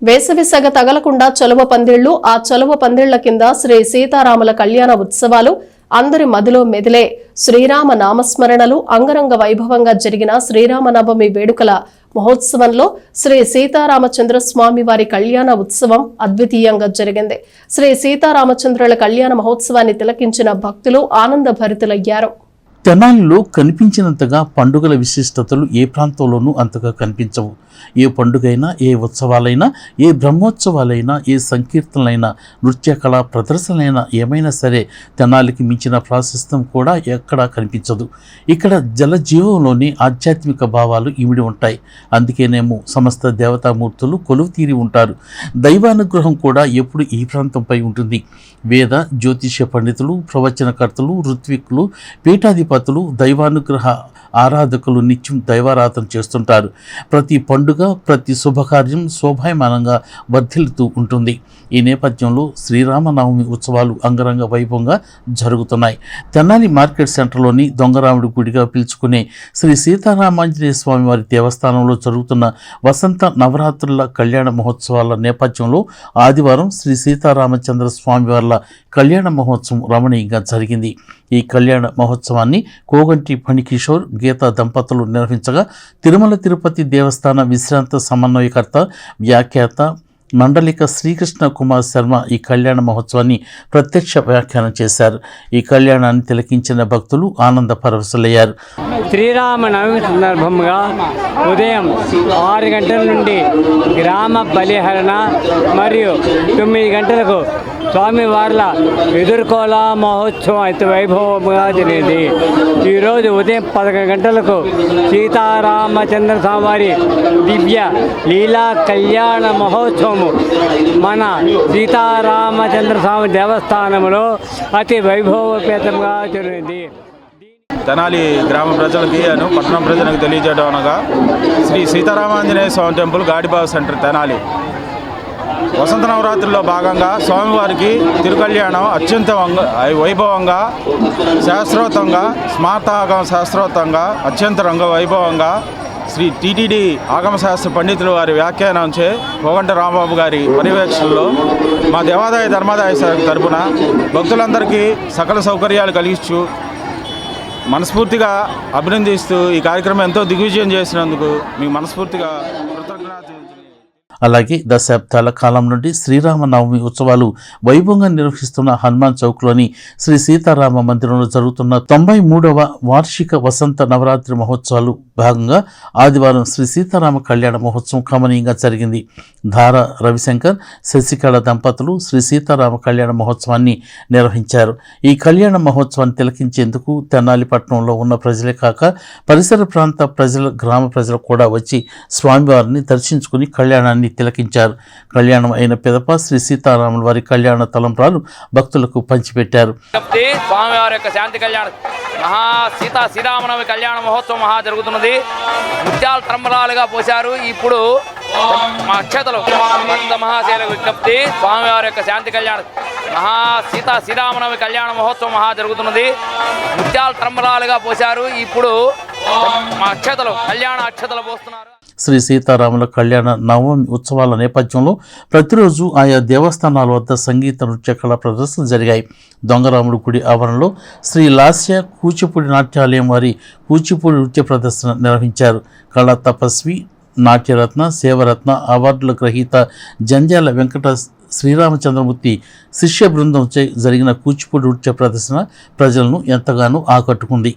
వేసవి సెగ తగలకుండా చలువ పందిళ్లు, ఆ చలువ పందిళ్ల కింద శ్రీ సీతారాముల కళ్యాణ ఉత్సవాలు, అందరి మదిలో మెదిలే శ్రీరామ నామస్మరణలు, అంగరంగ వైభవంగా జరిగిన శ్రీరామనవమి వేడుకల మహోత్సవంలో శ్రీ సీతారామచంద్ర స్వామి వారి కళ్యాణ ఉత్సవం అద్వితీయంగా జరిగింది. శ్రీ సీతారామచంద్రుల కళ్యాణ మహోత్సవాన్ని తిలకించిన భక్తులు ఆనందభరితులయ్యారు. తెనాలిలో కనిపించినంతగా పండుగల విశిష్టతలు ఏ ప్రాంతంలోనూ అంతగా కనిపించవు. ఏ పండుగైనా, ఏ ఉత్సవాలైనా, ఏ బ్రహ్మోత్సవాలైనా, ఏ సంకీర్తనలైనా, నృత్య కళా ప్రదర్శనలైనా ఏమైనా సరే తెనాలికి మించిన ప్రాశస్త్యం కూడా ఎక్కడా కనిపించదు. ఇక్కడ జలజీవంలోని ఆధ్యాత్మిక భావాలు ఇమిడి ఉంటాయి. అందుకేనేమో సమస్త దేవతామూర్తులు కొలువు తీరి ఉంటారు. దైవానుగ్రహం కూడా ఎప్పుడు ఈ ప్రాంతంపై ఉంటుంది. వేద జ్యోతిష్య పండితులు, ప్రవచనకర్తలు, ఋత్విక్కులు, పీఠాధిపతులు, దైవానుగ్రహ ఆరాధకులు నిత్యం దైవారాధన చేస్తుంటారు. ప్రతి పండుగ, ప్రతి శుభకార్యం శోభాయమానంగా వర్ధిల్లుతూ ఉంటుంది. ఈ నేపథ్యంలో శ్రీరామనవమి ఉత్సవాలు అంగరంగ వైభవంగా జరుగుతున్నాయి. తెనాలి మార్కెట్ సెంటర్లోని దొంగరాముడి గుడిగా పిలుచుకునే శ్రీ సీతారామాంజనేయ స్వామి వారి దేవస్థానంలో జరుగుతున్న వసంత నవరాత్రుల కళ్యాణ మహోత్సవాల నేపథ్యంలో ఆదివారం శ్రీ సీతారామచంద్ర స్వామి వారి కళ్యాణ మహోత్సవం రమణీయంగా జరిగింది. ఈ కళ్యాణ మహోత్సవాన్ని కోగంటి ఫణికిషోర్, గీతా దంపతులు నిర్వహించగా తిరుమల తిరుపతి దేవస్థాన విశ్రాంత సమన్వయకర్త, వ్యాఖ్యాత మండలిక శ్రీకృష్ణ కుమార్ శర్మ ఈ కళ్యాణ మహోత్సవాన్ని ప్రత్యక్ష వ్యాఖ్యానం చేశారు. ఈ కళ్యాణాన్ని తిలకించిన భక్తులు ఆనంద పరవశులయ్యారు. శ్రీరామనవమి సందర్భంగా ఉదయం 6 గంటల నుండి గ్రామ బలిహరణ మరియు 9 గంటలకు స్వామివార్ల ఎదుర్కోల మహోత్సవం అయితే వైభవంగా జరిగింది. ఈరోజు ఉదయం 11 గంటలకు సీతారామచంద్ర స్వామివారి దివ్య లీలా కళ్యాణ మహోత్సవము మన సీతారామచంద్ర స్వామి దేవస్థానంలో అతి వైభవపేతంగా జరిగింది. తెనాలి గ్రామ ప్రజలకి పట్టణం ప్రజలకు తెలియజేయడం అనగా శ్రీ సీతారామాంజనేయ స్వామి టెంపుల్ గాడిబాబు సెంటర్ తెనాలి వసంత నవరాత్రుల్లో భాగంగా స్వామివారికి తిరుకళ్యాణం అత్యంత వైభవంగా, శాస్త్రోత్తంగా, స్మార్తాగమ శాస్త్రోత్తంగా, అత్యంత రంగ వైభవంగా శ్రీ టీటీడీ ఆగమశాస్త్ర పండితులు వారి వ్యాఖ్యానంచే కోగంట రాంబాబు గారి పర్యవేక్షణలో మా దేవాదాయ ధర్మాదాయ శాఖ తరపున భక్తులందరికీ సకల సౌకర్యాలు కలిగిస్తూ మనస్ఫూర్తిగా అభినందిస్తూ ఈ కార్యక్రమం ఎంతో దిగ్విజయం చేసినందుకు మీకు మనస్ఫూర్తిగా కృతజ్ఞతలు. అలాగే దశాబ్దాల కాలం నుండి శ్రీరామనవమి ఉత్సవాలు వైభవంగా నిర్వహిస్తున్న హనుమాన్ చౌక్లోని శ్రీ సీతారామ మందిరంలో జరుగుతున్న 93వ వార్షిక వసంత నవరాత్రి మహోత్సవాలు భాగంగా ఆదివారం శ్రీ సీతారామ కళ్యాణ మహోత్సవం కమనీయంగా జరిగింది. ధార రవిశంకర్, శశికళ దంపతులు శ్రీ సీతారామ కళ్యాణ మహోత్సవాన్ని నిర్వహించారు. ఈ కళ్యాణ మహోత్సవాన్ని తిలకించేందుకు తెనాలి పట్టణంలో ఉన్న ప్రజలే కాక పరిసర ప్రాంత ప్రజలు, గ్రామ ప్రజలు కూడా వచ్చి స్వామివారిని దర్శించుకుని కళ్యాణాన్ని తిలకించారు. కళ్యాణం అయిన పిదప శ్రీ సీతారాముల వారి కళ్యాణ తలంబ్రాలు భక్తులకు పంచిపెట్టారు. స్వామివారి యొక్క శాంతి కళ్యాణ శ్రీరామనవమి కళ్యాణ మహోత్సవం జరుగుతున్నది. ముత్యాల తంబరాలుగా పోశారు. ఇప్పుడు అక్షతలు భక్త మహాశైల విజ్ఞప్తి, స్వామివారి యొక్క శాంతి కళ్యాణ శ్రీరామనవమి కళ్యాణ మహోత్సవం జరుగుతున్నది. ముత్యాల తంబరాలుగా పోశారు. ఇప్పుడు అక్షతలు కళ్యాణ అక్షతలు పోస్తున్నారు. శ్రీ సీతారాముల కళ్యాణ నవమి ఉత్సవాల నేపథ్యంలో ప్రతిరోజు ఆయా దేవస్థానాల వద్ద సంగీత నృత్య కళా ప్రదర్శనలు జరిగాయి. దొంగరాముడి గుడి ఆవరణలో శ్రీ లాస్య కూచిపూడి నాట్యాలయం వారి కూచిపూడి నృత్య ప్రదర్శన నిర్వహించారు. కళా తపస్వి, నాట్యరత్న, సేవరత్న అవార్డుల గ్రహీత జంధ్యాల వెంకట శ్రీరామచంద్రమూర్తి శిష్య బృందంచే జరిగిన కూచిపూడి నృత్య ప్రదర్శన ప్రజలను ఎంతగానో ఆకట్టుకుంది.